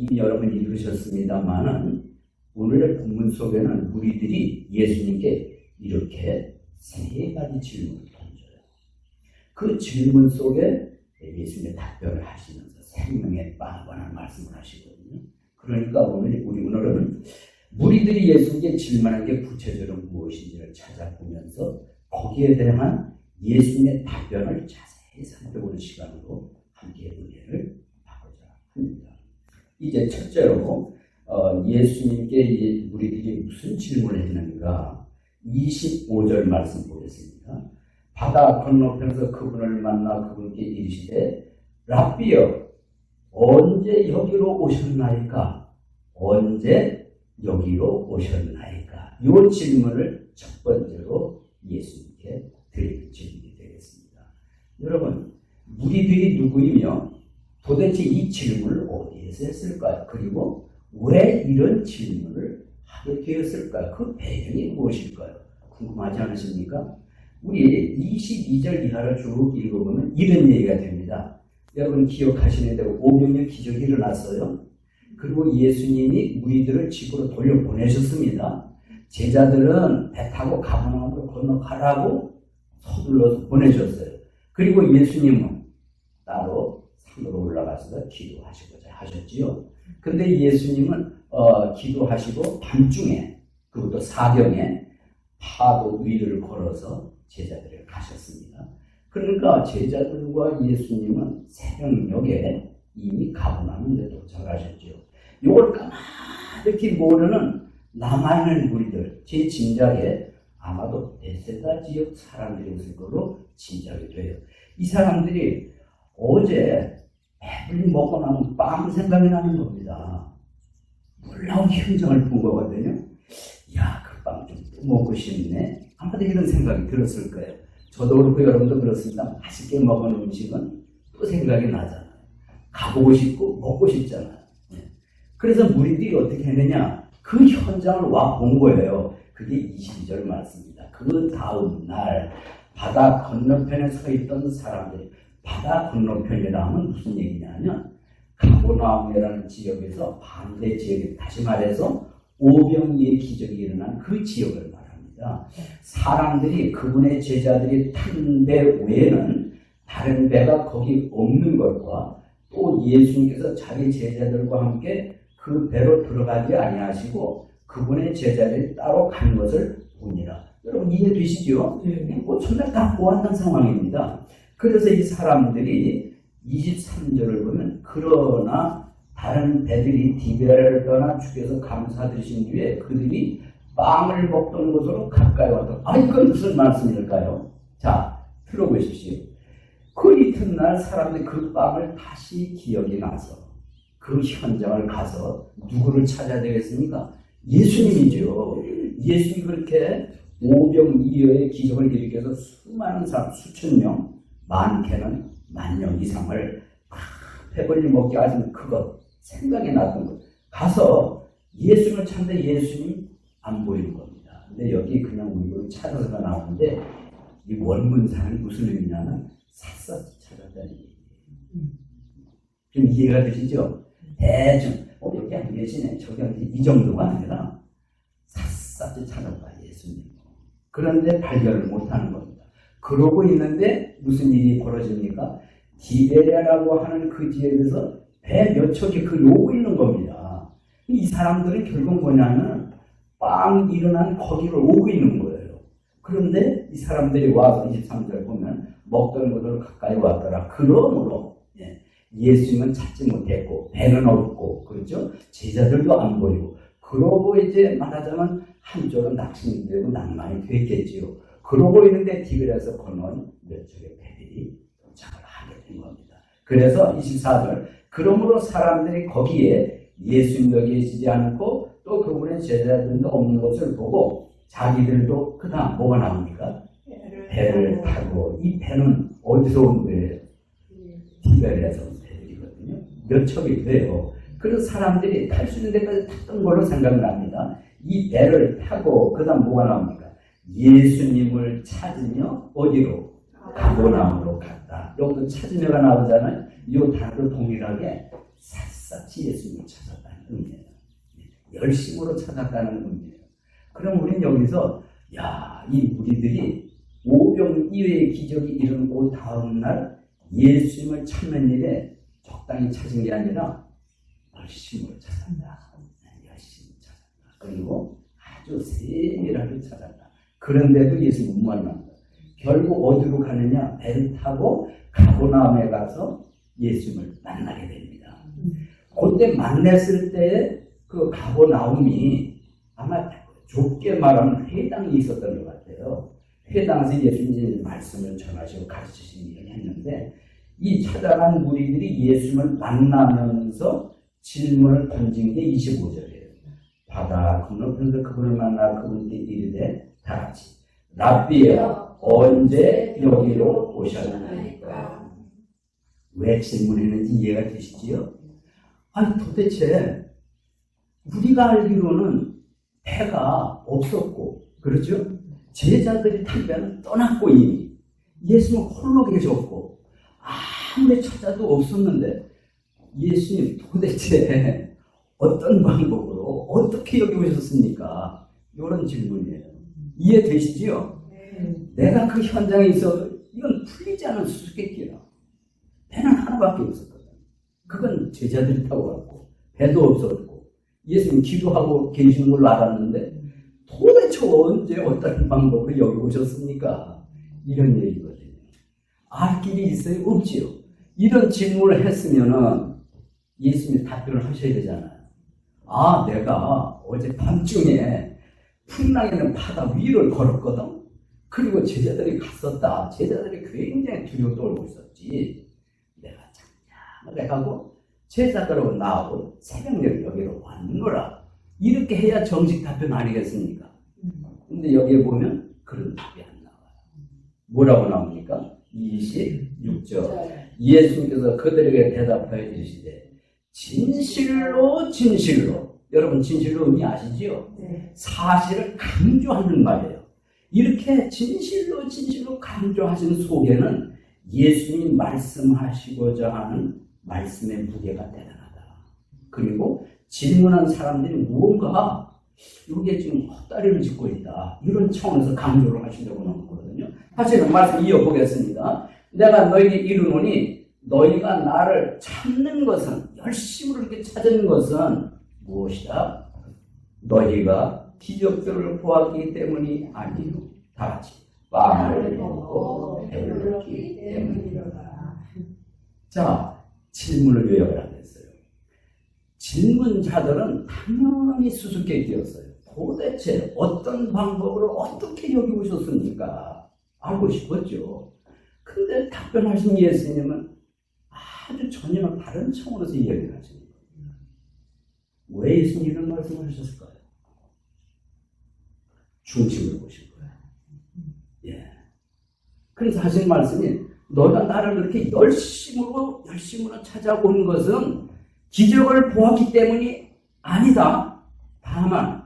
이미 여러분이 읽으셨습니다만은 오늘의 본문 속에는 무리들이 예수님께 이렇게 세 가지 질문을 던져요. 그 질문 속에 예수님의 답변을 하시면서 생명의 빵에 관한 말씀을 하시거든요. 그러니까 오늘은 무리들이 예수님께 질문한 게 구체적으로 무엇인지를 찾아보면서 거기에 대한 예수님의 답변을 자세히 살펴보는 시간으로 함께 은혜를 받고자 합니다. 이제 첫째로 예수님께 무리들이 무슨 질문을 했는가 25절 말씀 보겠습니다. 바다 건너편에서 그분을 만나 그분께 이르시되 랍비여 언제 여기로 오셨나이까? 언제 여기로 오셨나이까? 이 질문을 첫 번째로 예수님께 드리는 질문이 되겠습니다. 여러분, 무리들이 누구이며 도대체 이 질문을 어디에서 했을까요? 그리고 왜 이런 질문을 하게 되었을까요? 그 배경이 무엇일까요? 궁금하지 않으십니까? 우리 22절 이하를 쭉 읽어보면 이런 얘기가 됩니다. 여러분 기억하시는 대로 오병이어 기적이 일어났어요. 그리고 예수님이 무리들을 집으로 돌려보내셨습니다. 제자들은 배 타고 가버나움으로 건너가라고 서둘러서 보내셨어요. 그리고 예수님은 따로 산으로 올라가서 기도하시고자 하셨지요. 근데 예수님은 기도하시고 밤중에 그것도 사경에 파도 위를 걸어서 제자들을 가셨습니다. 그러니까 제자들과 예수님은 새벽녘에 이미 가버나움에 도착하셨죠. 이걸 까마득히 모르는 남아있는 무리들, 제 짐작에 아마도 베세다 지역 사람들이었을 거로 짐작이 돼요. 이 사람들이 어제 배불리 먹고 나면 빵 생각이 나는 겁니다. 놀라운 현장을 본 거거든요. 야, 그 빵 좀 먹고 싶네. 아마도 이런 생각이 들었을 거예요. 저도 그렇고 여러분도 그렇습니다. 맛있게 먹은 음식은 또 생각이 나잖아요. 가보고 싶고 먹고 싶잖아요. 그래서 무리들이 어떻게 했느냐? 그 현장을 와 본 거예요. 그게 22절 말씀입니다. 그 다음 날 바다 건너편에 서 있던 사람들이, 바다 건너편이라 하면 무슨 얘기냐면 가버나움이라는 지역에서 반대 지역에, 다시 말해서 오병이의 기적이 일어난 그 지역을 말합니다. 사람들이, 그분의 제자들이 탄 배 외에는 다른 배가 거기 없는 것과 또 예수님께서 자기 제자들과 함께 그 배로 들어가지 아니하시고 그분의 제자들이 따로 간 것을 보니라. 여러분 이해되시죠? 꽃을 다 보았던 상황입니다. 그래서 이 사람들이 23절을 보면 그러나 다른 배들이 디베라를 떠나 주께서 감사드리신 뒤에 그들이 빵을 먹던 곳으로 가까이 왔다. 이건 무슨 말씀일까요? 자, 들어보십시오. 그 이튿날 사람들이 그 빵을 다시 기억이 나서 그 현장을 가서 누구를 찾아야 되겠습니까? 예수님이죠. 예수님이 그렇게 오병이어의 기적을 일으켜서 수많은 사람, 수천 명, 많게는 10,000명 이상을 배불리 먹게 하신 그것, 생각이 났던 것. 가서 예수님을 찾는데 예수님 안 보이는 겁니다. 근데 여기 그냥 우리로 찾아서가 나오는데 이 원문상이 무슨 의미냐면 샅샅이 찾았다는 얘기예요. 좀 이해가 되시죠? 대충 여기 안 계시네, 저기 안 계시네, 이 정도가 아니라 샅샅이 찾아봐 예수님. 그런데 발견을 못하는 겁니다. 그러고 있는데 무슨 일이 벌어집니까? 디베랴라고 하는 그 지역에서 배 몇 척이 오고 있는 겁니다. 이 사람들은 결국 뭐냐면 빵 일어난 거기를 오고 있는 거예요. 그런데 이 사람들이 와서 23절 보면 먹던 곳으로 가까이 왔더라. 그러므로 예수님은 찾지 못했고 배는 없고, 그렇죠? 제자들도 안 보이고, 그러고 이제 말하자면 한쪽은 낙심되고 낭만이 됐겠지요. 그러고 있는데 디베랴에서 건너온 몇 척의 배들이 도착을 하게 된 겁니다. 그래서 24절, 그러므로 사람들이 거기에 예수님도 계시지 않고 또 그분의 제자들도 없는 것을 보고 자기들도 그 다음 뭐가 나옵니까? 배를 타고, 이 배는 어디서 온 배예요? 디베랴에서 온 배들이거든요. 몇 척이 돼요. 그래서 사람들이 탈 수 있는 데까지 탔던 걸로 생각납니다. 이 배를 타고 그 다음 뭐가 나옵니까? 예수님을 찾으며 어디로? 가버나움으로 갔다. 여기도 찾으며가 나오잖아요. 이 단어로 동일하게 샅샅이 예수님을 찾았다는 의미예요. 열심으로 찾았다는 의미예요. 그럼 우리는 여기서 이 무리들이 오병 이외의 기적이 일어나고 다음날 예수님을 찾는 일에 적당히 찾은 게 아니라 열심으로 찾았다. 열심히 찾았다. 그리고 아주 세밀하게 찾았다. 그런데도 예수님을 못 만난다. 결국 어디로 가느냐? 배를 타고 가버나움에 가서 예수님을 만나게 됩니다. 그때 만났을 때에 그 가버나움이 아마 좁게 말하면 회당이 있었던 것 같아요. 회당에서 예수님이 말씀을 전하시고 가르치신 일을 했는데 이 찾아간 무리들이 예수님을 만나면서 질문을 던진 게 25절이에요. 바다 건너편에서 그분을 만나 그분께 이르되 다 같이 랍비여 언제 여기로 오셨나이까? 왜 질문했는지 이해가 되시지요? 아니 도대체 우리가 알기로는 배가 없었고 그렇죠? 제자들이 탄 배는 떠났고 이미 예수님은 홀로 계셨고 아무리 찾아도 없었는데 예수님 도대체 어떤 방법으로 어떻게 여기 오셨습니까? 이런 질문이에요. 이해되시지요? 내가 그 현장에 있어 이건 풀리지 않은 수수께끼라. 배는 하나밖에 없었거든. 그건 제자들이 타고 갔고 배도 없었고 예수님 기도하고 계시는 걸로 알았는데 도대체 언제 어떤 방법으로 여기 오셨습니까? 이런 얘기거든요. 알 길이 있어요? 없지요. 이런 질문을 했으면은 예수님이 답변을 하셔야 되잖아요. 내가 어제 밤중에 풍랑이는 바다 위를 걸었거든. 그리고 제자들이 갔었다. 제자들이 굉장히 두려워 떨고 있었지. 내가 잠잠하게 가고 제자들하고 나하고 새벽녘 여기로 왔노라. 이렇게 해야 정식 답변 아니겠습니까? 근데 여기에 보면 그런 답이 안 나와요. 뭐라고 나옵니까? 26절. 예수님께서 그들에게 대답하여 이르시되 진실로 진실로. 여러분 진실로 의미 아시지요? 네. 사실을 강조하는 말이에요. 이렇게 진실로 진실로 강조하신 속에는 예수님이 말씀하시고자 하는 말씀의 무게가 대단하다. 그리고 질문한 사람들이 무언가 이게 지금 헛다리를 짚고 있다. 이런 차원에서 강조를 하시려고 나온 거거든요. 다시는 말씀 이어보겠습니다. 내가 너에게 이르노니 너희가 나를 찾는 것은 열심으로 이렇게 찾은 것은 무엇이다? 너희가 기적들을 보았기 때문이 아니요. 다 같이 빵을 먹고 배불렀기 때문이로다. 자, 질문을 요약을 하겠어요. 질문자들은 당연히 수수께끼였어요. 도대체 어떤 방법으로 어떻게 여기 오셨습니까? 알고 싶었죠. 근데 답변하신 예수님은 아주 전혀 다른 차원에서 이야기를 하십니다. 왜 예수님이 이런 말씀을 하셨을까요? 중심을 보신 거예요. 예. 그래서 하신 말씀이 너가 나를 그렇게 열심으로 찾아온 것은 기적을 보았기 때문이 아니다. 다만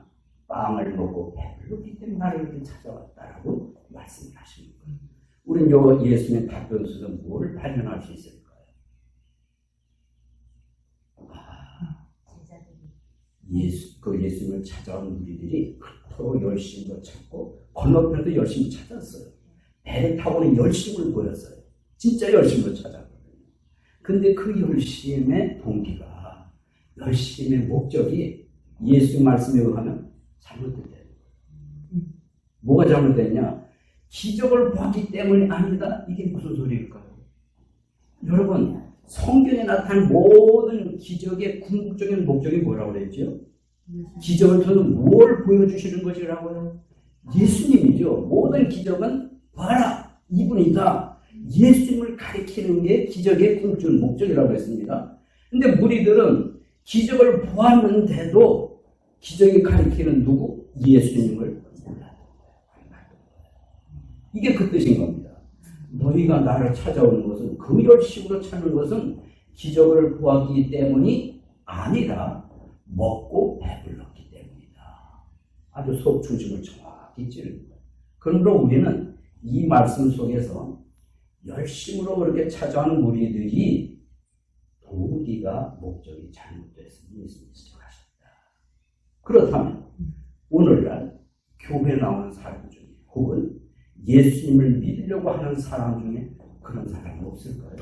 빵을 먹고 배불렀기 때문에 나를 이렇게 찾아왔다라고 말씀을 하십니다. 우리는 요 예수님의 답변 속에서 뭘 발견할 수 있을까요? 예수님을 찾아온 무리들이 그토록 열심히 찾고 건너편도 열심히 찾았어요. 배를 타고는 열심을 보였어요. 진짜 열심으로 찾았거든요. 근데 그 열심의 동기가, 열심의 목적이 예수님 말씀에 의하면 잘못됐대요. 뭐가 잘못됐냐? 기적을 보았기 때문이 아니다. 이게 무슨 소리일까요? 여러분, 성경에 나타난 모든 기적의 궁극적인 목적이 뭐라고 그랬죠? 기적을 통해서 뭘 보여주시는 것이라고요? 예수님이죠. 모든 기적은 봐라, 이분이다. 예수님을 가리키는 게 기적의 궁극적인 목적이라고 했습니다. 근데 무리들은 기적을 보았는데도 기적이 가리키는 누구? 예수님을 몰랐던 거예요. 이게 그 뜻인 겁니다. 너희가 나를 찾아오는 것은, 그 열심으로 찾는 것은 기적을 보았기 때문이 아니라 먹고 배불렀기 때문이다. 아주 속 중심을 정확히 찌르는 거예요. 그러므로 우리는 이 말씀 속에서 열심으로 그렇게 찾아온 무리들이 동기가 목적이 잘못됐으니 예수님이 지적하셨다. 그렇다면 오늘날 교회에 나오는 사람 중에 혹은 예수님을 믿으려고 하는 사람 중에 그런 사람이 없을까요?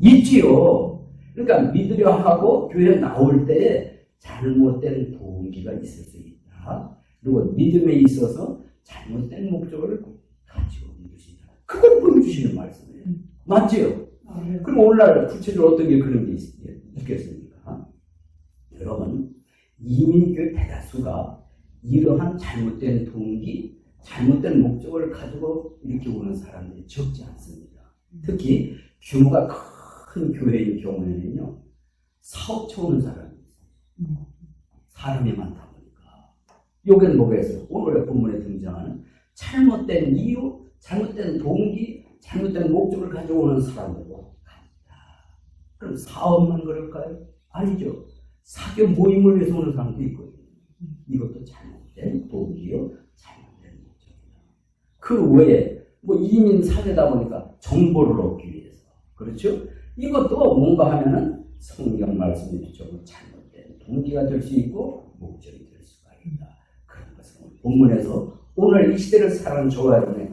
있지요. 그러니까 믿으려 하고 교회에 나올 때에 잘못된 동기가 있을 수 있다. 그리고 믿음에 있어서 잘못된 목적을 가지고 믿으신다. 그걸 보여주시는 말씀이에요. 맞지요? 그럼 오늘날 구체적으로 어떤 게 그런 게 있겠습니까? 여러분, 이민교회 대다수가 이러한 잘못된 동기, 잘못된 목적을 가지고 이렇게 오는 사람들이 적지 않습니다. 특히 규모가 큰 교회인 경우에는요, 사업처 오는 사람이 있어요. 사람이 많다 보니까. 요게 뭐겠어요? 오늘의 본문에 등장하는 잘못된 이유, 잘못된 동기, 잘못된 목적을 가지고 오는 사람들과 같다. 그럼 사업만 그럴까요? 아니죠. 사교 모임을 위해서 오는 사람도 있거든요. 이것도 잘못된 동기요, 잘못된 목적이다. 그 외에 뭐 이민 사회다 보니까 정보를 얻기 위해서, 그렇죠? 이것도 뭔가 하면은 성경 말씀이 조금 잘못된 동기가 될 수 있고 목적이 될 수가 있다. 그런 것을 본문에서 오늘 이 시대를 살아가는 저와 여러분이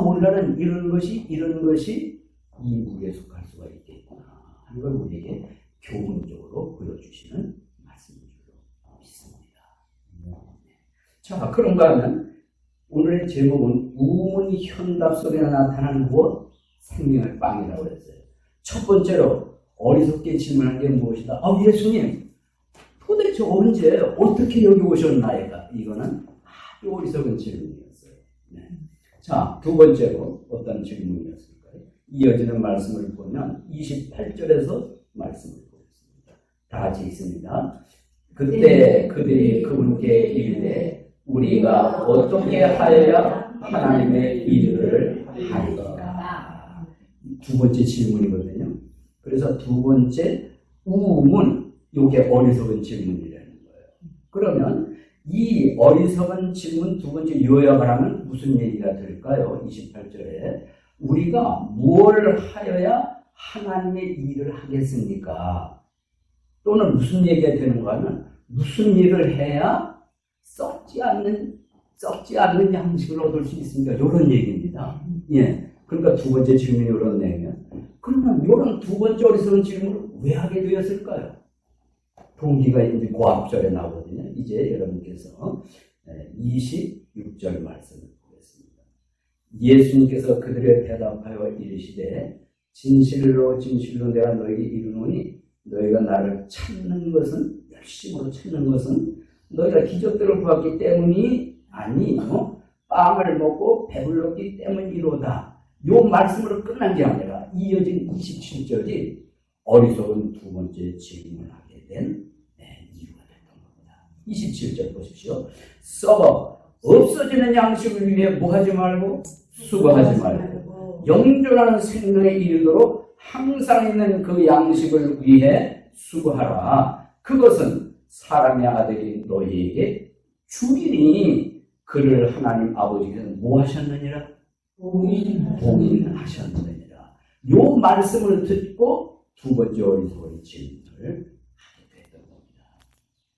오늘날은 이런 것이 이 무리에 속할 수가 있겠구나 하는 걸 우리에게 교훈적으로 보여주시는 말씀인 줄로 믿습니다. 자, 그런가 하면 오늘의 제목은 우문이 현답 속에 나타나는 무엇? 생명의 빵이라고 했어요. 첫 번째로 어리석게 질문한 게 무엇이다? 예수님, 도대체 언제 어떻게 여기 오셨나이까? 이거는 아주 어리석은 질문이었어요. 네. 자, 두 번째로 어떤 질문이었을까요? 이어지는 말씀을 보면 28절에서 말씀을 보겠습니다. 다 같이 있습니다. 그때 그들이 그분께 이르되 우리가 어떻게 하여야 하나님의 일을 하리까? 두 번째 질문이거든요. 그래서 두 번째 우문, 이게 어리석은 질문이라는 거예요. 그러면 이 어리석은 질문 두 번째 요약을 하면 무슨 얘기가 될까요? 28절에 우리가 무엇을 하여야 하나님의 일을 하겠습니까? 또는 무슨 얘기가 되는가 하면 무슨 일을 해야 썩지 않는 양식을 얻을 수 있습니까? 이런 얘기입니다. 예. 그러니까 두 번째 질문이 이런 내면 그러면 이런 두 번째 어리석은 질문을 왜 하게 되었을까요? 동기가 이제 그 앞절에 나오거든요. 이제 여러분께서 26절 말씀을 보겠습니다. 예수님께서 그들의 대답하여 이르시되 진실로 진실로 내가 너에게 이르노니 너희가 나를 찾는 것은 열심으로 찾는 것은 너희가 기적들을 보았기 때문이 아니요 빵을 먹고 배불렀기 때문이로다. 요 말씀으로 끝난 게 아니라 이어진 27절이 어리석은 두 번째 질문을 하게 된 이유가 됐던 겁니다. 27절 보십시오. 썩어 없어지는 양식을 위해 뭐하지 말고 수고하지 말고 영존하는 생명에 이르도록 항상 있는 그 양식을 위해 수고하라. 그것은 사람의 아들이 너희에게 주리니 그를 하나님 아버지께서 뭐 하셨느니라? 봉인하셨느니라. 요 말씀을 듣고 두 번째 어리석은 질문을 하게 됐던 겁니다.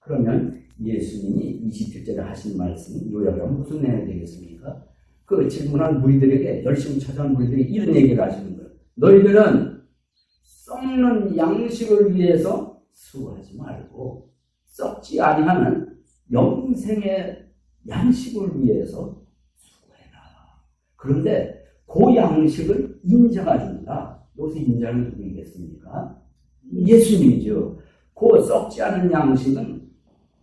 그러면 예수님이 27절에 하신 말씀 요약하면 무슨 내용이 되겠습니까? 그 질문한 무리들에게 열심히 찾아온 무리들이 이런 얘기를 하시는 거예요. 너희들은 썩는 양식을 위해서 수고하지 말고 썩지 아니하는 영생의 양식을 위해서 그런데 그 양식을 인자가 준다. 여기서 인자는 누구이겠습니까? 예수님이죠. 그 썩지 않은 양식은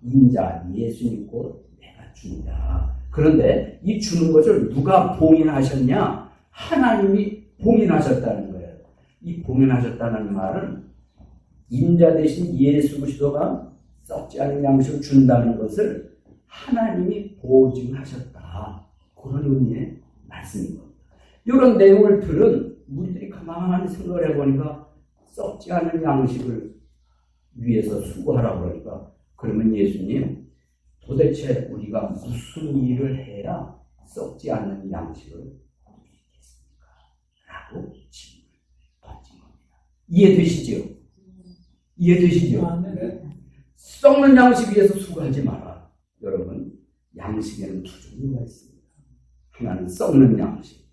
인자, 예수님 곧 내가 준다. 그런데 이 주는 것을 누가 봉인하셨냐? 하나님이 봉인하셨다는 거예요. 이 봉인하셨다는 말은 인자 대신 예수 그리스도가 썩지 않은 양식을 준다는 것을 하나님이 보증하셨다. 그런 의미의 말씀인 겁니다. 이런 내용을 들은 우리들이 가만히 생각을 해보니까 썩지 않은 양식을 위해서 수고하라고 그러니까 그러면 예수님 도대체 우리가 무슨 일을 해야 썩지 않는 양식을 얻을 수 있겠습니까? 라고 질문을 던진 겁니다. 이해되시죠? 이해되시죠? 썩는 양식 위해서 수고하지 마라. 여러분, 양식에는 두 종류가 있습니다. 하나는 썩는 양식,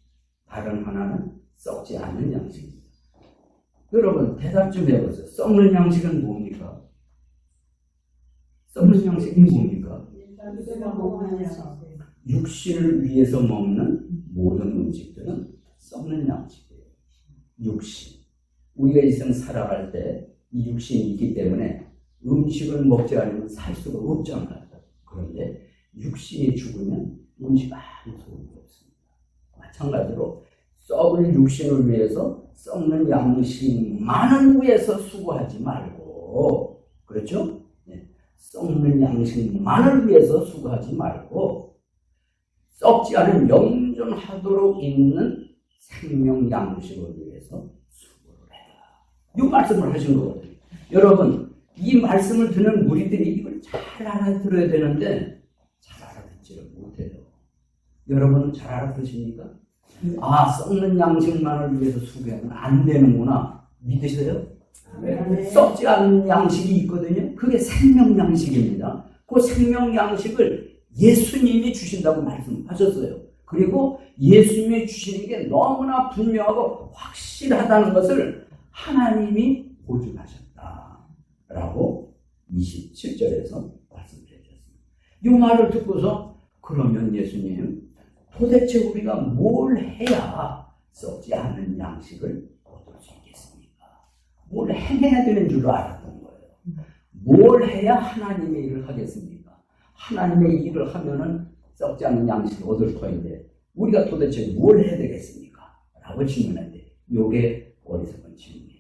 다른 하나는 썩지 않는 양식입니다. 여러분, 대답 좀 해보세요. 썩는 양식은 뭡니까? 썩는 양식이 뭡니까? 육신을 위해서 먹는 모든 음식들은 썩는 양식이에요. 육신. 우리가 이 생 살아갈 때 이 육신이 있기 때문에 음식을 먹지 않으면 살 수가 없잖아요. 그런데 육신이 죽으면 음식 아무 소용이 없습니다. 마찬가지로 썩을 육신을 위해서 썩는 양식만을 위해서 수고하지 말고, 그렇죠? 네. 썩는 양식만을 위해서 수고하지 말고 썩지 않은 영존하도록 있는 생명 양식을 위해서 수고를 해라. 이 말씀을 하신 거거든요. 여러분, 이 말씀을 듣는 무리들이 이걸 잘 알아들어야 되는데 잘 알아듣지를 못해요. 여러분 잘 알아들으십니까? 아, 썩는 양식만을 위해서 수고하면 안 되는구나. 믿으세요? 네. 썩지 않는 양식이 있거든요. 그게 생명 양식입니다. 그 생명 양식을 예수님이 주신다고 말씀하셨어요. 그리고 예수님이 주시는 게 너무나 분명하고 확실하다는 것을 하나님이 보증하셨다라고 27절에서 말씀해 주셨습니다. 이 말을 듣고서 그러면 예수님, 도대체 우리가 뭘 해야 썩지 않는 양식을 얻을 수 있겠습니까? 뭘 행해야 되는 줄 알았던 거예요. 뭘 해야 하나님의 일을 하겠습니까? 하나님의 일을 하면은 썩지 않는 양식을 얻을 터인데 우리가 도대체 뭘 해야 되겠습니까? 라고 질문했는데 이게 어리석은 질문이에요.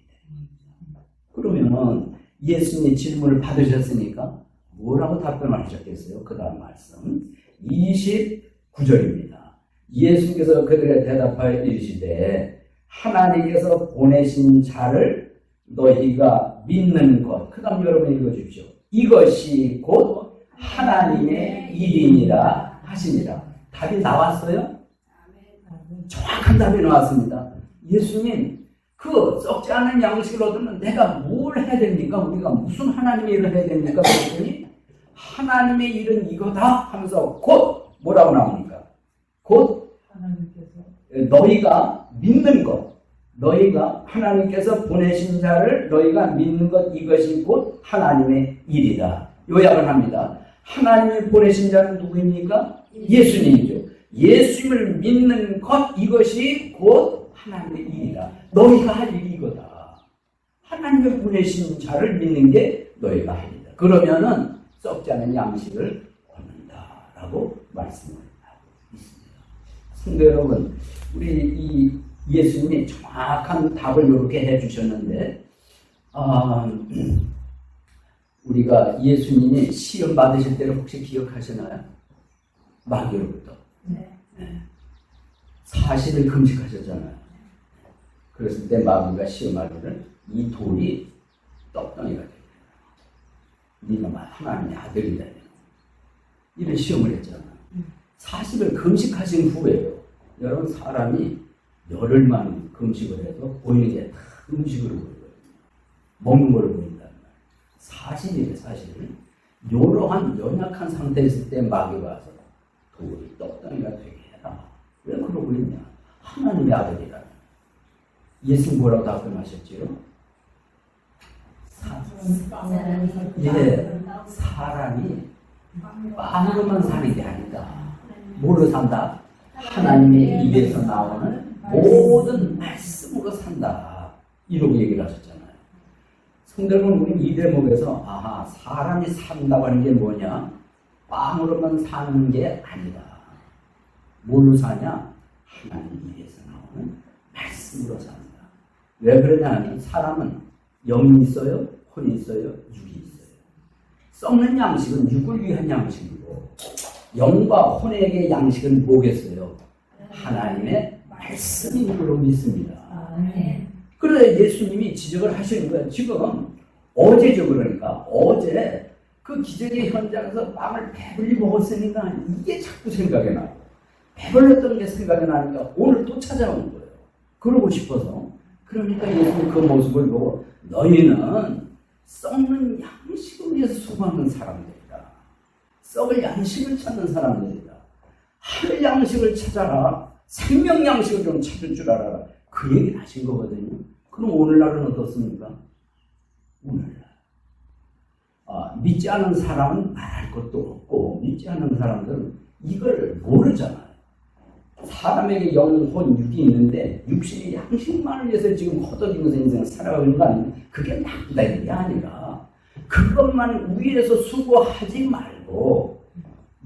그러면은 예수님의 질문을 받으셨으니까 뭐라고 답변을 하셨겠어요? 그 다음 말씀 29절입니다. 예수께서 그들의 대답하여 이르시되 하나님께서 보내신 자를 너희가 믿는 것. 그 다음 여러분 읽어주십시오. 이것이 곧 하나님의 일이니라 하시니라. 답이 나왔어요? 정확한 답이 나왔습니다. 예수님, 그 썩지 않은 양식을 얻으면 내가 뭘 해야 됩니까? 우리가 무슨 하나님의 일을 해야 됩니까? 그랬더니 하나님의 일은 이거다 하면서 곧 뭐라고 나옵니까? 곧 너희가 믿는 것, 너희가 하나님께서 보내신 자를 너희가 믿는 것, 이것이 곧 하나님의 일이다. 요약을 합니다. 하나님이 보내신 자는 누구입니까? 예수님이죠. 예수님을 믿는 것, 이것이 곧 하나님의 일이다. 너희가 할 일이 이거다. 하나님을 보내신 자를 믿는 게 너희가 할 일이다. 그러면은 썩지 않은 양식을 얻는다라고 말씀을 하고 있습니다. 성도 여러분, 우리 이 예수님이 정확한 답을 이렇게 해주셨는데, 우리가 예수님이 시험 받으실 때를 혹시 기억하시나요? 마귀로부터. 네. 40일 금식하셨잖아요. 그랬을 때 마귀가 시험하기를 이 돌이 떡덩이가 되게 네가 하나님의 아들이다. 이런 시험을 했잖아요. 40일 금식하신 후에요. 여러분, 사람이 열흘만 금식을 해도 보이는 게 다 음식으로 보이거든요. 먹는 걸로 보인다는 거예요. 40일에 사실 이러한 연약한 상태에 있을 때 마귀가 와서 돌이 떡덩이가 되게 해라. 왜 그러고 있냐? 하나님의 아들이라. 예수님 뭐라고 답변하셨지요? 사람이 빵으로만 사는 게 아니다. 뭘로 산다? 하나님의 입에서 나오는 모든 말씀으로 산다. 이러고 얘기를 하셨잖아요. 성도 여러분, 우리는 이 대목에서 사람이 산다고 하는 게 뭐냐? 빵으로만 사는 게 아니다. 뭘로 사냐? 하나님 입에서 나오는 말씀으로 산다. 왜 그러냐 하면 사람은 영이 있어요, 혼이 있어요, 육이 있어요. 썩는 양식은 육을 위한 양식이고 영과 혼에게 양식은 뭐겠어요? 하나님의 말씀인 걸로 믿습니다. 그래서 예수님이 지적을 하시는 거예요. 지금 어제죠. 그러니까 어제 그 기적의 현장에서 빵을 배불리 먹었으니까 이게 자꾸 생각이 나요. 배불렀던 게 생각이 나니까 오늘 또 찾아온 거예요. 그러고 싶어서. 그러니까 예수님 그 모습을 보고 너희는 썩는 양식을 위해서 수고하는 사람들이다. 썩을 양식을 찾는 사람들이다. 하늘 양식을 찾아라. 생명 양식을 좀 찾을 줄 알아라. 그 얘기를 하신 거거든요. 그럼 오늘날은 어떻습니까? 오늘날 믿지 않은 사람은 말할 것도 없고 믿지 않는 사람들은 이걸 모르잖아요. 사람에게 영혼, 육이 있는데 육신의 양식만을 위해서 지금 허덕이면서 인생을 살아가는 거 아니에요? 그게 나쁘다 이게 아니라 그것만 위해서 수고하지 말고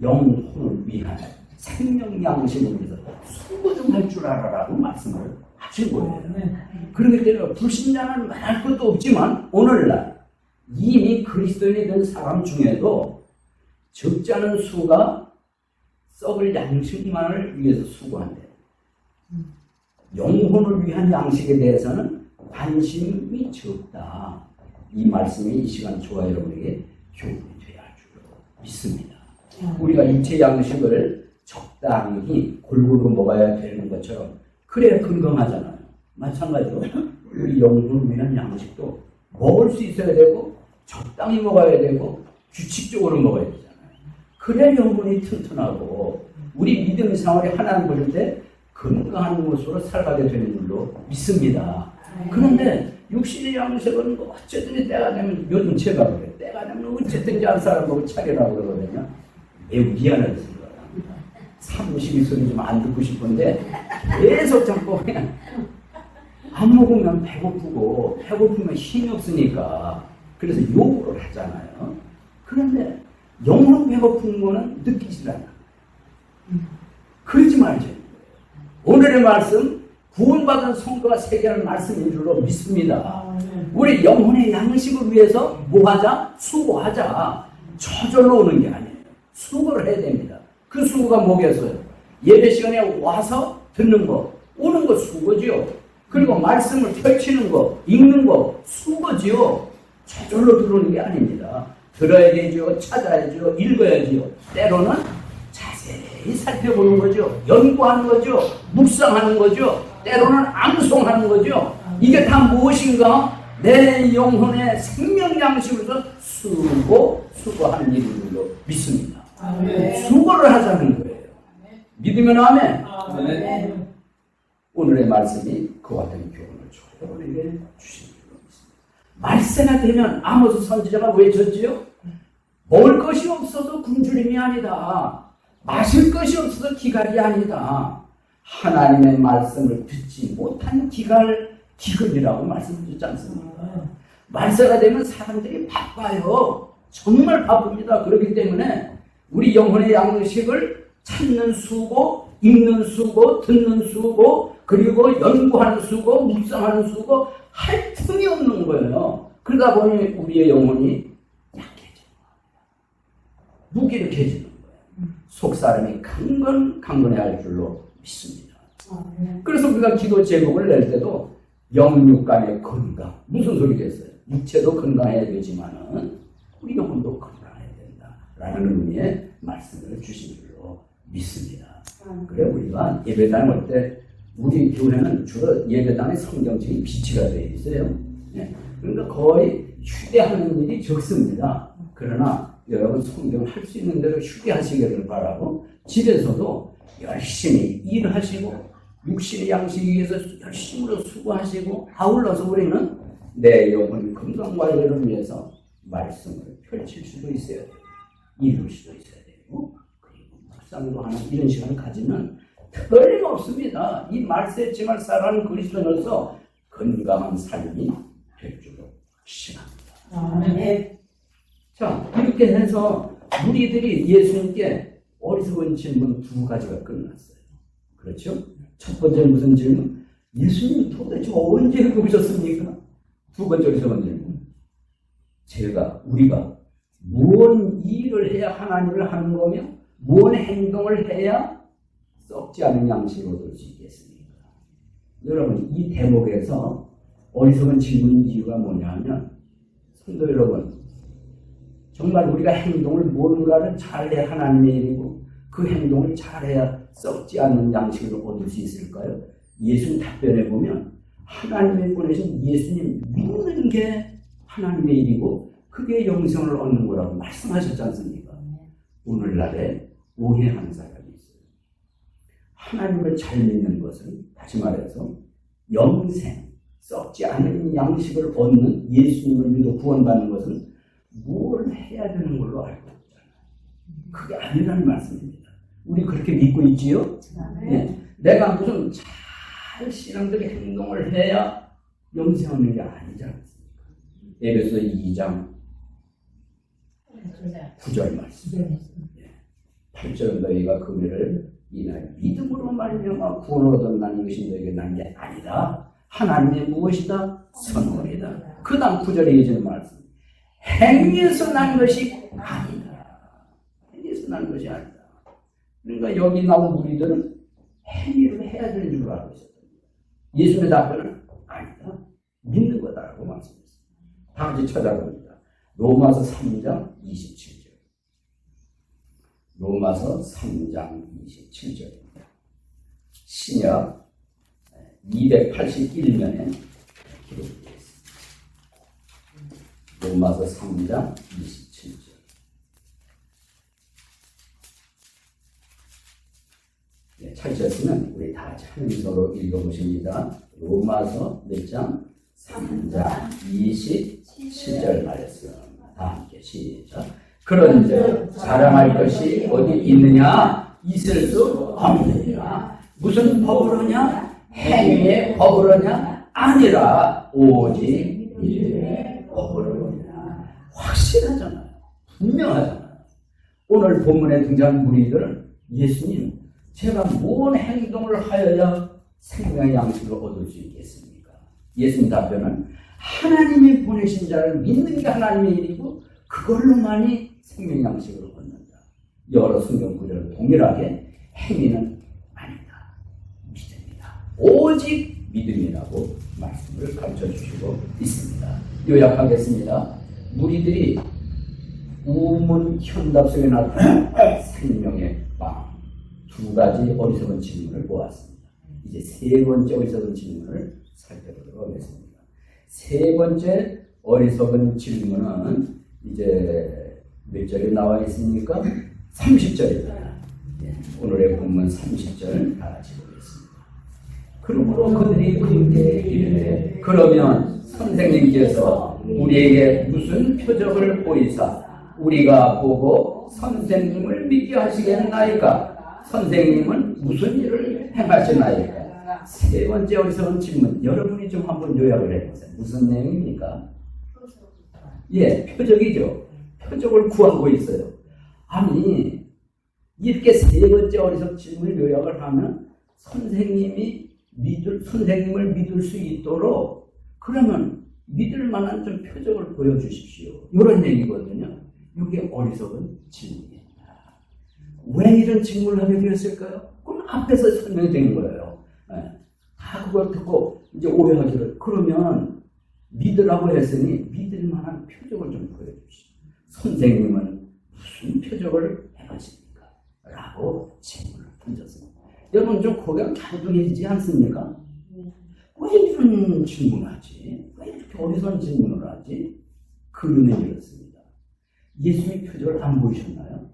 영혼을 위한 생명 양식을 위해서 수고 좀 할 줄 알아라고 말씀을 하신 거예요. 그렇기 때문에 불신자는 말할 것도 없지만 오늘날 이미 그리스도인이 된 사람 중에도 적지 않은 수가 썩을 양식만을 위해서 수고한대요. 영혼을 위한 양식에 대해서는 관심이 적다. 이 말씀이 이 시간 저와 여러분에게 교훈이 되어야 할 줄로 믿습니다. 우리가 일체 양식을 적당히 골고루 먹어야 되는 것처럼 그래야 건강하잖아요. 마찬가지로 우리 영혼을 위한 양식도 먹을 수 있어야 되고 적당히 먹어야 되고 규칙적으로 먹어야 되잖아요. 그래야 영혼이 튼튼하고 우리 믿음 생활이 하나님 보실 때 건강한 모습으로 살아가게 되는 줄로 믿습니다. 그런데 육신의 양식은 뭐 어쨌든 때가 되면 요즘 제가 그래요. 때가 되면 어쨌든지 한 사람 보고 차리라고 그러거든요. 매우 미안해서 그래요. 사무실이 소리 좀 안 듣고 싶은데 계속 자꾸 그냥 안 먹으면 배고프고 배고프면 힘이 없으니까 그래서 요구를 하잖아요. 그런데 영혼 배고픈 거는 느끼질 않아요. 그러지 말죠. 오늘의 말씀 구원받은 성도가 세계하는 말씀인 줄로 믿습니다. 우리 영혼의 양식을 위해서 뭐하자? 수고하자. 저절로 오는 게 아니에요. 수고를 해야 됩니다. 그 수고가 뭐겠어요? 예배 시간에 와서 듣는 거, 오는 거 수고지요. 그리고 말씀을 펼치는 거, 읽는 거 수고지요. 저절로 들어오는 게 아닙니다. 들어야 되죠. 찾아야죠. 읽어야죠. 때로는 자세히 살펴보는 거죠. 연구하는 거죠. 묵상하는 거죠. 때로는 암송하는 거죠. 이게 다 무엇인가? 내 영혼의 생명 양식으로서 수고하는 일인 줄로 믿습니다. 수고를 하자는 거예요. 믿으면 아멘. 오늘의 말씀이 그와 같은 교훈을 여러분에게 주신 줄로 믿습니다. 말세가 되면 아모스 선지자가 외쳤지요? 먹을 것이 없어서 굶주림이 아니다. 마실 것이 없어서 기갈이 아니다. 하나님의 말씀을 듣지 못한 기근이라고 말씀드렸지 않습니까? 말세가 되면 사람들이 바빠요. 정말 바쁩니다. 그렇기 때문에 우리 영혼의 양식을 찾는 수고, 읽는 수고, 듣는 수고, 그리고 연구하는 수고, 묵상하는 수고 할 틈이 없는 거예요. 그러다 보니 우리의 영혼이 약해지는 거예요. 무기력해지는 거예요. 속사람이 강건해야 할 줄로 믿습니다. 그래서 우리가 기도 제목을 낼 때도 영육간의 건강, 무슨 소리겠어요? 육체도 건강해야 되지만은 우리 영혼도 건강해야 된다라는 의미의 말씀을 주신 줄로 믿습니다. 그래 우리가 예배당 올 때 우리 교회는 주로 예배당에 성경책이 비치가 되어 있어요. 네. 그러니까 거의 휴대하는 일이 적습니다. 그러나 여러분 성경을 할 수 있는 대로 휴대하시기를 바라고 집에서도 열심히 일하시고 육신의 양식에 위해서 열심으로 수고하시고 아울러서 우리는 내 영혼 건강 관리를 위해서 말씀을 펼칠 수도 있어야 돼요. 읽을 수도 있어야 되고 그리고 묵상도 하는 이런 시간을 가지면 틀림없습니다. 이 말세지만 살아가는 그리스도인으로서 건강한 삶이 될 줄로 확신합니다. 네. 자, 이렇게 해서 우리들이 예수님께 어리석은 질문 두 가지가 끝났어요. 그렇죠? 첫 번째 무슨 질문? 예수님 도대체 언제 오셨습니까? 두 번째 어리석은 질문. 우리가 무슨 일을 해야 하나님을 하는 거며 무슨 행동을 해야 썩지 않은 양식을 얻을 수 있겠습니까? 여러분 이 대목에서 어리석은 질문 이유가 뭐냐면 성도 여러분 정말 우리가 행동을 뭔가를 잘해야 하나님의 일이고 그 행동을 잘해야 썩지 않는 양식을 얻을 수 있을까요? 예수님 답변해 보면 하나님의 보내신 예수님 믿는 게 하나님의 일이고 그게 영생을 얻는 거라고 말씀하셨지 않습니까? 오늘날에 오해하는 사람이 있어요. 하나님을 잘 믿는 것은 다시 말해서 영생, 썩지 않은 양식을 얻는 예수님을 믿어 구원받는 것은 뭘 해야 되는 걸로 알고 있잖아요. 그게 아니라는 말씀입니다. 우리 그렇게 믿고 있지요? 네. 내가 무슨 잘 신앙적인 행동을 해야 영생 얻는 게 아니지 않습니까? 에베소 2장 9절 말씀. 8절 너희가 그를 이날 믿음으로 말미암아 구원을 얻었나니 이것이 너희에게 난 게 아니다. 하나님의 무엇이다? 선물이다. 그 다음 9절에 이어지는 말씀. 행위에서 난 것이 아니다. 행위에서 난 것이 아니다. 그러니까 여기 나온 무리들은 행위를 해야 되는 줄 알고 있었던 거예요. 예수의 답변은 아니다. 믿는 거다라고 말씀했습니다. 다 같이 찾아봅니다. 로마서 3장 27절. 로마서 3장 27절입니다. 신약 281면에 기록되어 있습니다. 로마서 3장 27절. 네, 찾으셨으면 우리 다 찬송으로 읽어보십니다. 로마서 몇 장? 3장 27절 말씀. 다 함께 시작. 그런즉 자랑할 것이 어디 있느냐? 있을 수 없느니라. 무슨 법으로냐? 행위의 법으로냐? 아니라 오직 믿음의 법으로냐. 확실하잖아요. 분명하잖아요. 오늘 본문에 등장한 무리들은 예수님, 제가 뭔 행동을 하여야 생명의 양식을 얻을 수 있겠습니까? 예수님 답변은 하나님이 보내신 자를 믿는 게 하나님의 일이고 그걸로만이 생명의 양식을 얻는다. 여러 성경 구절을 동일하게 행위는 아니다. 믿음이다. 오직 믿음이라고 말씀을 가르쳐주시고 있습니다. 요약하겠습니다. 무리들이 우문 현답 속에 나타난 생명의 빵 두 가지 어리석은 질문을 보았습니다. 이제 세 번째 어리석은 질문을 살펴보도록 하겠습니다. 세 번째 어리석은 질문은 이제 몇 절에 나와 있습니까? 30절입니다. 오늘의 본문 30절 다 같이 보겠습니다. 그러므로 그들이 그렇게 이르되 그러면 선생님께서 우리에게 무슨 표적을 보이사 우리가 보고 선생님을 믿게 하시겠나이까? 선생님은 무슨 일을 행하시나이까? 세 번째 어리석은 질문, 여러분이 좀 한번 요약을 해보세요. 무슨 내용입니까? 예, 표적이죠. 표적을 구하고 있어요. 아니, 이렇게 세 번째 어리석은 질문을 요약을 하면 선생님을 믿을 수 있도록 그러면 믿을 만한 좀 표적을 보여주십시오. 이런 얘기거든요. 이게 어리석은 질문입니다. 왜 이런 질문을 하게 되었을까요? 그럼 앞에서 설명된 거예요. 다 그걸 듣고 이제 오해하기를 그러면 믿으라고 했으니 믿을 만한 표적을 좀 보여주시오. 선생님은 무슨 표적을 행하십니까? 라고 질문을 던졌습니다. 여러분 좀 고개가 갸우뚱해지지 않습니까? 왜 이런 질문을 하지? 왜 이렇게 어리석은 질문을 하지? 그런데 이렇습니다. 예수의 표적을 안 보이셨나요?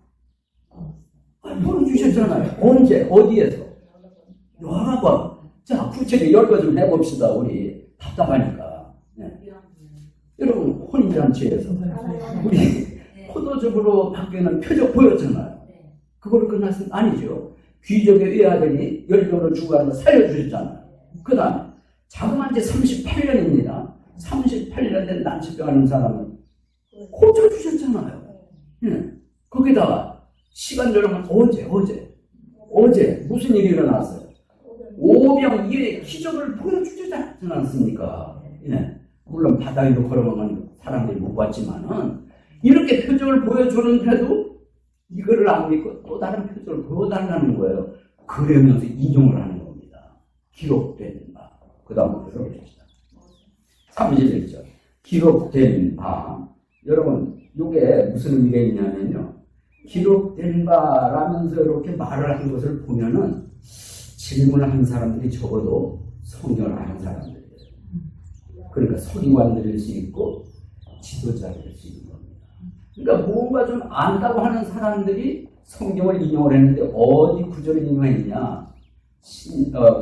보여주셨잖아요. 언제? 어디에서? 여러 번. 자, 구체적으로 10번 좀 해봅시다. 우리 답답하니까. 네. 여러분 혼인잔치에서 우리 포도즙으로 바뀌는 표적 보였잖아요. 그걸로 끝났으면 아니죠. 귀족의 외아들이 열병으로 죽어가는 거 살려주셨잖아요. 그 다음에 자그만 지 38년입니다. 38년 된 난치병 하는 사람은 고쳐주셨잖아요. 거기다가 시간 여러분 어제 무슨 일이 일어났어요? 오병이어의 기적을 보여주지 않았습니까? 물론 바다 위로 걸어가는 사람들이 못 봤지만은 이렇게 표적을 보여주는데도 이거를 안 믿고 또 다른 표적을 보여달라는 거예요. 그러면서 인용을 하는 겁니다. 기록된 바. 그 다음으로 들어보십시다. 31절. 기록된 바. 여러분 이게 무슨 의미가 있냐면요. 기록된 바라면서 이렇게 말을 한 것을 보면은 질문을 하는 사람들이 적어도 성경을 아는 사람들이에요. 그러니까 서기관들일 수 있고 지도자가 될 수 있는 겁니다. 그러니까 뭔가 좀 안다고 하는 사람들이 성경을 인용을 했는데 어디 구절을 인용했냐?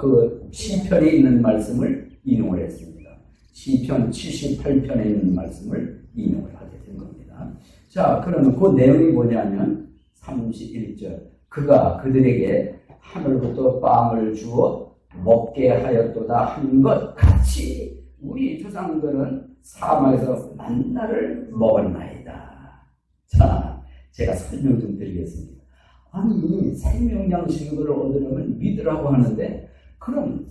그 시편에 있는 말씀을 인용을 했습니다. 시편 78편에 있는 말씀을 인용을 하게 된 겁니다. 자, 그러면 그 내용이 뭐냐면 31절 그가 그들에게 하늘부터 빵을 주어 먹게 하였도다 하는 것 같이 우리 조상들은 사막에서 만나를 먹었나이다. 자, 제가 설명 좀 드리겠습니다. 아니, 생명양식을 얻으려면 믿으라고 하는데 그럼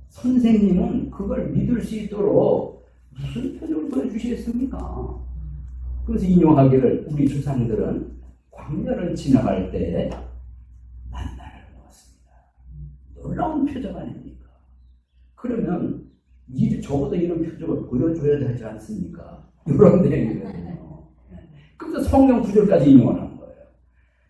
선생님은 그걸 믿을 수 있도록 무슨 표적을 보여주시겠습니까? 그래서 인용하기를 우리 조상들은 광야를 지나갈 때 만나를 먹었습니다. 놀라운 표적 아닙니까? 그러면 적어도 이런 표적을 보여줘야 되지 않습니까? 이런 내용이거든요. 그래서 성경 구절까지 인용하는 거예요.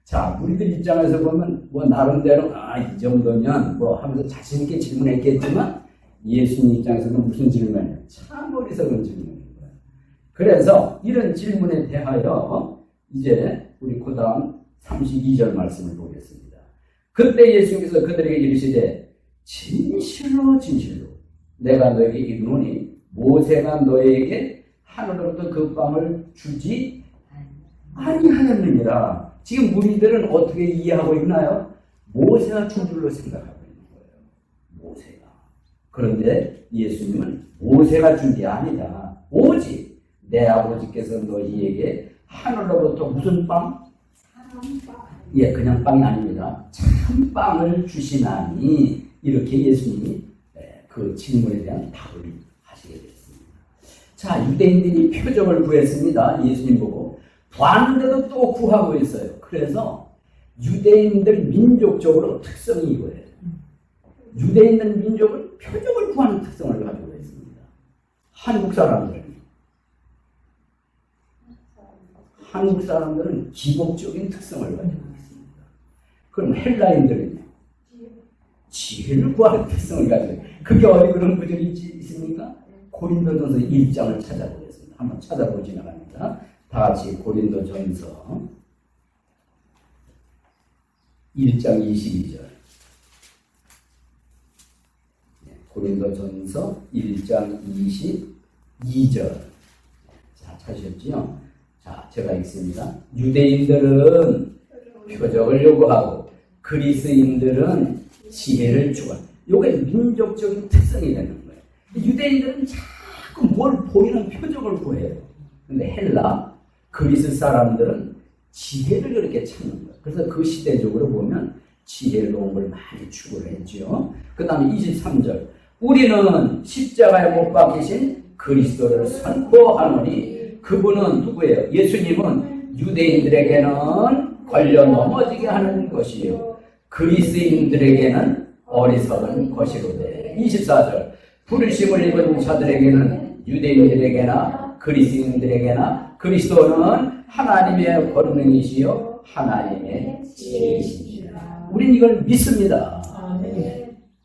자, 우리들 입장에서 보면 뭐 나름대로 이 정도면 뭐 하면서 자신 있게 질문했겠지만 예수님 입장에서는 무슨 질문이에요? 참 어리석은 질문인 거예요. 그래서 이런 질문에 대하여 이제 우리 그 다음 32절 말씀을 보겠습니다. 그때 예수님께서 그들에게 이르시되 진실로 진실로 내가 너에게 이르노니 모세가 너에게 하늘로부터 그 빵을 주지 아니하였느니라. 지금 무리들은 어떻게 이해하고 있나요? 모세가 준 줄로 생각하고 있는 거예요. 모세가. 그런데 예수님은 모세가 준 게 아니라 오직 내 아버지께서 너희에게 하늘로부터 무슨 빵? 예, 그냥 빵이 아닙니다. 참빵을 주시나니 이렇게 예수님이 그 질문에 대한 답을 하시게 됐습니다. 자, 유대인들이 표적을 구했습니다. 예수님 보고. 구하는데도 또 구하고 있어요. 그래서 유대인들 민족적으로 특성이 이거예요. 유대인들 민족은 표적을 구하는 특성을 가지고 있습니다. 한국 사람들은 기복적인 특성을 가지고 있습니다. 그럼 헬라인들은요? 지혜를 구하는 특성을 가지고 있습니다. 그게 어디 그런 구절이 있습니까? 고린도전서 1장을 찾아보겠습니다. 한번 찾아보지 나갑니다. 다 같이 고린도전서 1장 22절. 고린도전서 1장 22절. 자, 찾으셨지요? 자, 제가 읽습니다. 유대인들은 표적을 요구하고 그리스인들은 지혜를 추구한다. 이게 민족적인 특성이 되는 거예요. 유대인들은 자꾸 뭘 보이는 표적을 구해요. 근데 헬라, 그리스 사람들은 지혜를 그렇게 찾는 거예요. 그래서 그 시대적으로 보면 지혜로운 걸 많이 추구를 했죠. 그 다음에 23절. 우리는 십자가에 못 박히신 그리스도를 선포하노니 그분은 누구예요? 예수님은 유대인들에게는 걸려 넘어지게 하는 것이요 그리스인들에게는 어리석은 것이로되. 24절. 부르심을 입은 자들에게는 유대인들에게나 그리스인들에게나 그리스도는 하나님의 권능이시요 하나님의 지혜이시니라. 우린 이걸 믿습니다.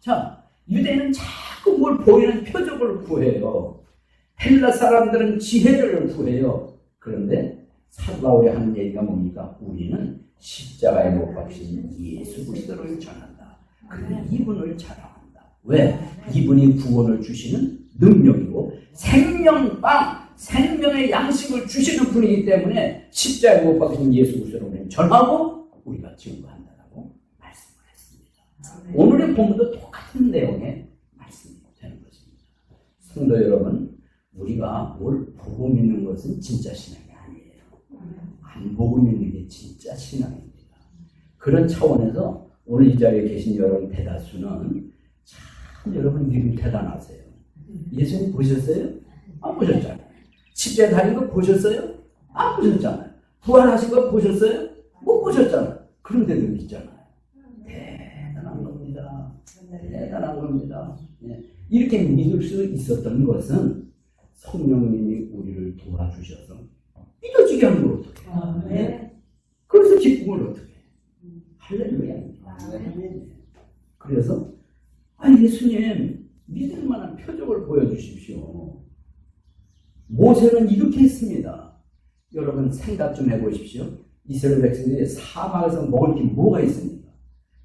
자, 유대인은 자꾸 뭘 보이는 표적을 구해요. 헬라 사람들은 지혜를 구해요. 그런데 사도 바울이 하는 얘기가 뭡니까? 우리는 십자가에 못 박힌 예수 그리스도를 전한다. 그런데 이분을 자랑한다. 왜? 이분이 구원을 주시는 능력이고 생명빵, 생명의 양식을 주시는 분이기 때문에 십자가에 못 박힌 예수 그리스도를 우리는 전하고 우리가 증거한다라고 말씀을 했습니다. 오늘의 본문도 똑같은 내용의 말씀이 되는 것입니다. 성도 여러분, 우리가 뭘 보고 믿는 것은 진짜 신앙이 아니에요. 안 보고 믿는 게 진짜 신앙입니다. 그런 차원에서 오늘 이 자리에 계신 여러분 대다수는 참 여러분 믿음이 대단하세요. 예수님 보셨어요? 안 보셨잖아요. 십자가에 달린 거 보셨어요? 안 보셨잖아요. 부활하신 거 보셨어요? 못 보셨잖아요. 그런데도 믿잖아요. 대단한 겁니다. 대단한 겁니다. 이렇게 믿을 수 있었던 것은 성령님이 우리를 도와주셔서 믿어지게 하는 걸 어떻게 해요? 그래서 기쁨을 어떻게 해요? 할렐루야. 그래서 예수님 믿을 만한 표적을 보여주십시오. 모세는 이렇게 했습니다. 여러분 생각 좀 해보십시오. 이스라엘 백성들이 사막에서 먹을 게 뭐가 있습니까?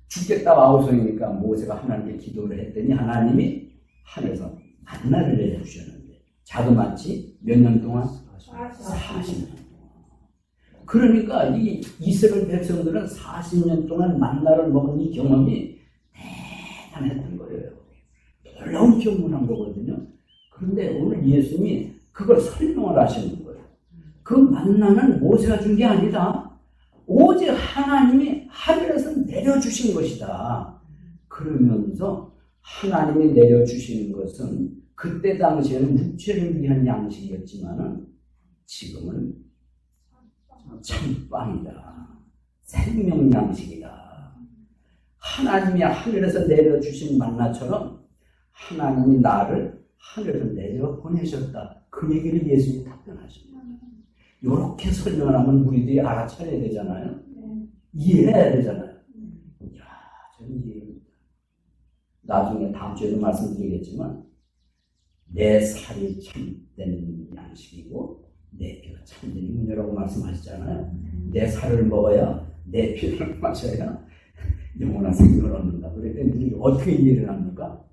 죽겠다고 아우성이니까 모세가 하나님께 기도를 했더니 하나님이 하늘에서 만나를 내려주셨는데 자그마치 몇 년 동안? 40년 동안. 그러니까 이 이스라엘 백성들은 40년 동안 만나를 먹은 이 경험이 대단했던 거예요. 놀라운 경험을 한 거거든요. 그런데 오늘 예수님이 그걸 설명을 하시는 거예요. 그 만나는 모세가 준 게 아니다. 오직 하나님이 하늘에서 내려주신 것이다. 그러면서 하나님이 내려주시는 것은 그때 당시에는 육체를 위한 양식이었지만은 지금은 참빵이다. 생명 양식이다. 하나님이 하늘에서 내려주신 만나처럼 하나님이 나를 하늘에서 내려 보내셨다. 그 얘기를 예수님이 답변하십니다. 이렇게 설명을 하면 우리들이 알아차려야 되잖아요. 이해해야 되잖아요. 이야, 저는 이해합니다. 나중에 다음 주에도 말씀드리겠지만 내 살이 참된 양식이고 내 피가 참된 음료라고 말씀하셨잖아요. 내 살을 먹어야 내 피를 마셔야 영원한 생명을 얻는다. 그랬더니 우리 어떻게 이해를 합니까?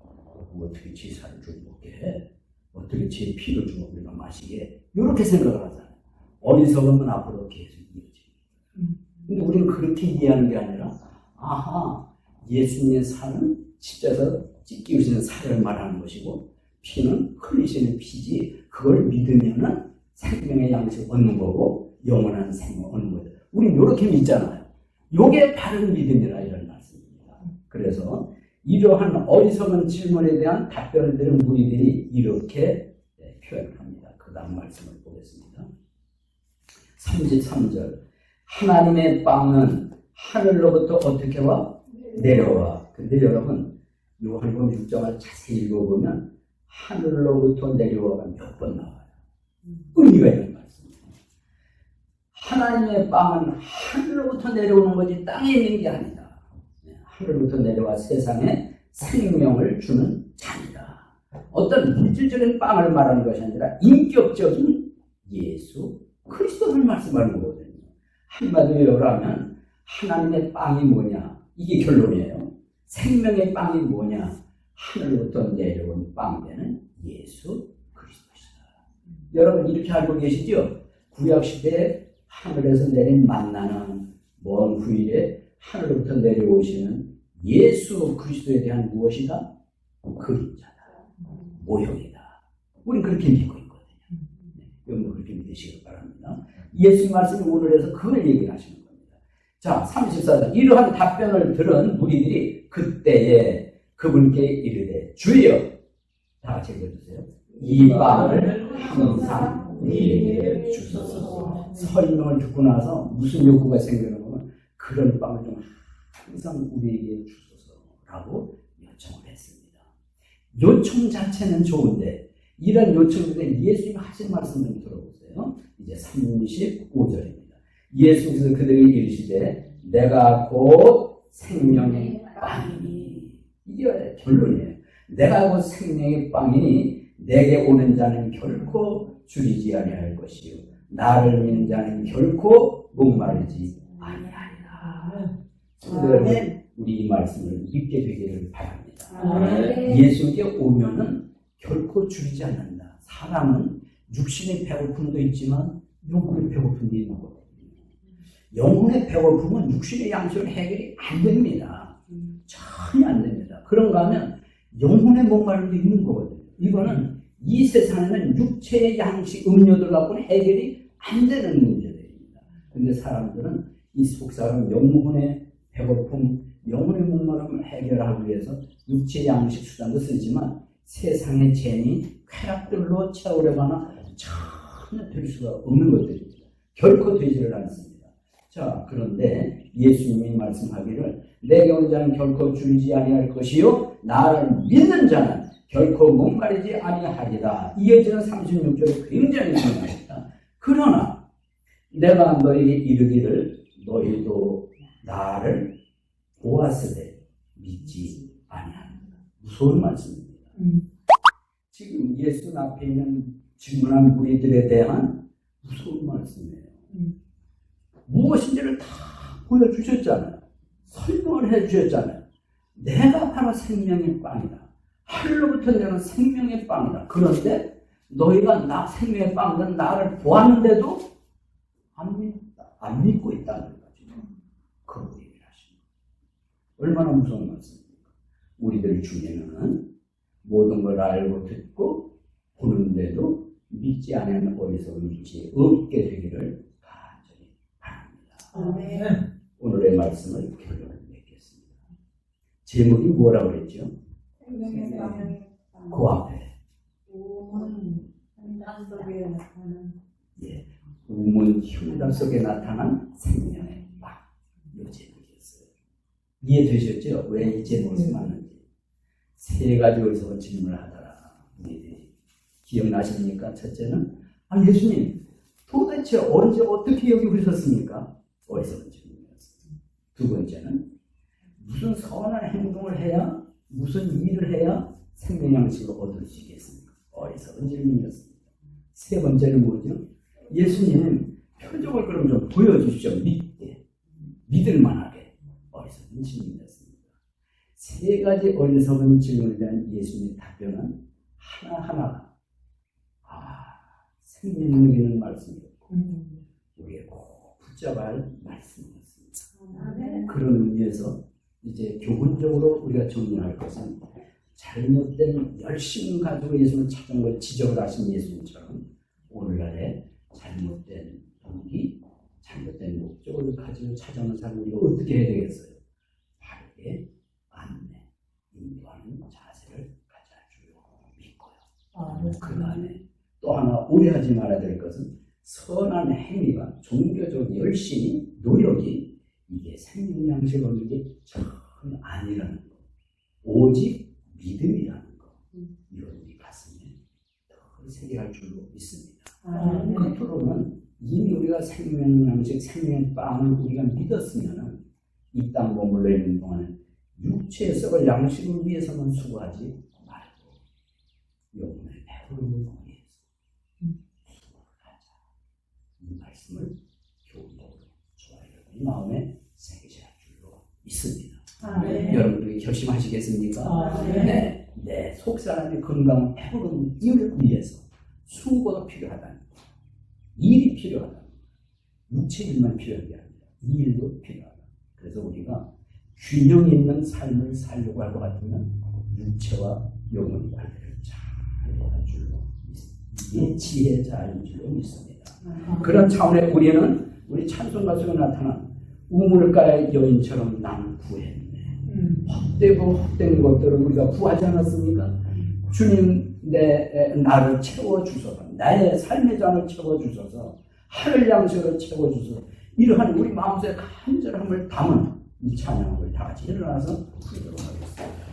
어떻게 제 살을 주고 먹게 해? 어떻게 제 피를 주고 우리가 마시게? 이렇게 생각을 하잖아요. 어리석으면 앞으로 계속 이어집니다. 근데 우리는 그렇게 이해하는 게 아니라 아하, 예수님의 살은 십자가에서 찢기우시는 살을 말하는 것이고 피는 흘리시는 피지 그걸 믿으면은 생명의 양식을 얻는 거고 영원한 생명을 얻는 거죠. 우리는 이렇게 믿잖아요. 이게 바른 믿음이라 이런 말씀입니다. 그래서 이러한 어리석은 질문에 대한 답변을 드린 무리들이 이렇게 표현을 합니다. 그 다음 말씀을 보겠습니다. 33절 하나님의 빵은 하늘로부터 어떻게 와? 내려와. 근데 여러분 요한복음 6장을 자세히 읽어보면 하늘로부터 내려와가 몇 번 나와요. 의미가 있는 말씀입니다. 하나님의 빵은 하늘로부터 내려오는 거지 땅에 있는 게 아니다. 하늘로부터 내려와 세상에 생명을 주는 잔이다. 어떤 물질적인 빵을 말하는 것이 아니라 인격적인 예수 그리스도를 말씀하는 거거든요. 한마디로 하면 하나님의 빵이 뭐냐? 이게 결론이에요. 생명의 빵이 뭐냐? 하늘로부터 내려온 빵되는 예수 그리스도시다. 여러분 이렇게 알고 계시죠? 구약시대에 하늘에서 내린 만나는 먼 후일에 하늘로부터 내려오시는 예수 그리스도에 대한 무엇이다? 그림자다. 모형이다. 우린 그렇게 믿고 있거든요. 여러분 그렇게 믿으시길 바랍니다. 예수님 말씀이 오늘에서 그걸 얘기를 하시는 겁니다. 자, 34절 이러한 답변을 들은 무리들이 그때에 그분께 이르되 주여 다 같이 읽어주세요. 이 빵을 항상 우리에게 주소서. 설명을 듣고 나서 무슨 욕구가 생기는 그런 빵을 좀 항상 우리에게 주소서라고 요청을 했습니다. 요청 자체는 좋은데 이런 요청인데 예수님이 하신 말씀 좀 들어보세요. 이제 35절입니다. 예수께서 그들에게 이르시되 내가 곧 생명의 빵이니. 이게 결론이에요. 내가 곧 생명의 빵이니 내게 오는 자는 결코 줄이지 아니할 것이요 나를 믿는 자는 결코 목마르지 아니하리라. 성도여러분 우리 이 말씀을 믿게 되기를 바랍니다. 예수님께 오면은 결코 줄이지 않는다. 사람은 육신의 배고픔도 있지만 영혼의 배고픔도 있는 거거든요. 영혼의 배고픔은 육신의 양식으로 해결이 안 됩니다. 전혀 안 됩니다. 그런가 하면 영혼의 목마름도 있는 거거든요. 이거는 이 세상에는 육체의 양식, 음료들 갖고는 해결이 안 되는 문제들입니다. 그런데 사람들은 이 속사람 영혼의 배고픔, 영혼의 목마름을 해결하기 위해서 육체의 양식 수단도 쓰지만 세상의 재미, 쾌락들로 채우려거나 전혀 될 수가 없는 것들입니다. 결코 되지를 않습니다. 자, 그런데 예수님이 말씀하기를 내게 오는 자는 결코 줄이지 아니할 것이요 나를 믿는 자는 결코 목마르지 아니하리라. 이어지는 36절이 굉장히 중요합니다. 그러나 내가 너희에게 이르기를 너희도 나를 보았으되 믿지 아니하리라. 무서운 말씀입니다. 지금 예수 앞에 있는 질문한 무리들에 대한 무서운 말씀이에요. 무엇인지를 다 보여주셨잖아요. 설명을 해주셨잖아요. 내가 바로 생명의 빵이다. 하늘로부터 내는 생명의 빵이다. 그런데 너희가 나 생명의 빵이다 나를 보았는데도 안 믿고 있다는 거죠. 그러고 얘기를 하십니다. 얼마나 무서운 말씀입니까? 우리들 중에는 모든 걸 알고 듣고 보는데도 믿지 않는 어리석은 빛이 없게 되기를 간절히 바랍니다. 오늘의 말씀을 결론을 맺겠습니다. 제목이 뭐라고 그랬죠? 그 앞에 우문 흉단 속에 나타난 생명의 빵. 이 제목이었어요. 이해되셨죠? 왜 이 제목을 맞는지. 세 가지 어리석은 질문을 하더라. 우리들이 기억나십니까? 첫째는 예수님 도대체 언제 어떻게 여기 오셨습니까? 어리석은 질문이었어요. 두 번째는 무슨 선한 행동을 해야 무슨 일을 해야 생명 양식을 얻을 수 있겠습니까? 어리석은 질문이었습니다. 세 번째는 뭐죠? 예수님 표적을 그럼 좀 보여주십시오. 믿을 만하게. 어리석은 질문이었습니다. 세 가지 어리석은 질문에 대한 예수님의 답변은 하나하나 생명력있는 말씀이었고 우리의 꼭 붙잡아야 할 말씀이었습니다. 그런 의미에서 이제 교훈적으로 우리가 정리할 것은 잘못된 열심 가지고 예수님을 찾은 걸 지적을 하신 예수님처럼 오늘날의 잘못된 동기, 잘못된 목적을 가지고 찾아오는 사람을 우리가 어떻게 해야 되겠어요? 바르게 안내, 인도하는 자세를 가져줄 믿고요. 그 다음에 또 하나 오해하지 말아야 될 것은 선한 행위가 종교적 열심이, 노력이 이게 생명 양식을 얻는 게 전혀 아니라는 거. 오직 믿음이라는 거. 이걸 우리 가슴에 더 새겨할 줄로 믿습니다. 끝으로는 이미 우리가 생명 양식, 생명의 빵을 우리가 믿었으면 이 땅 머물러 있는 동안 육체의 썩을 양식을 위해서만 수고하지 말고 영혼의 배부름을 위해서 수고를 하자. 이 말씀을 교훈적으로 여러분의 마음에 새기셔야 할 줄로 믿습니다. 여러분들이 결심하시겠습니까? 내 속사람의 건강, 배부름 이를 위해서 수고가 필요하다는 것, 일이 필요하다. 육체 일만 필요한 게 아니라 이 일도 필요하다. 그래서 우리가 균형 있는 삶을 살려고 할 것 같으면 육체와 영혼 관리를 잘 해야 할 줄로 믿습니다. 이게 지혜자인 줄로 믿습니다. 그런 차원의 우리는 우리 찬송가 속에 나타난 우물가의 여인처럼 나는 구했네. 헛되고 헛된 것들을 우리가 구하지 않았습니까? 주님 나를 채워주소서, 나의 삶의 잔을 채워주소서, 하늘 양식을 채워주소서. 이러한 우리 마음속에 간절함을 담은 이 찬양을 다 같이 일어나서 부르도록 하겠습니다.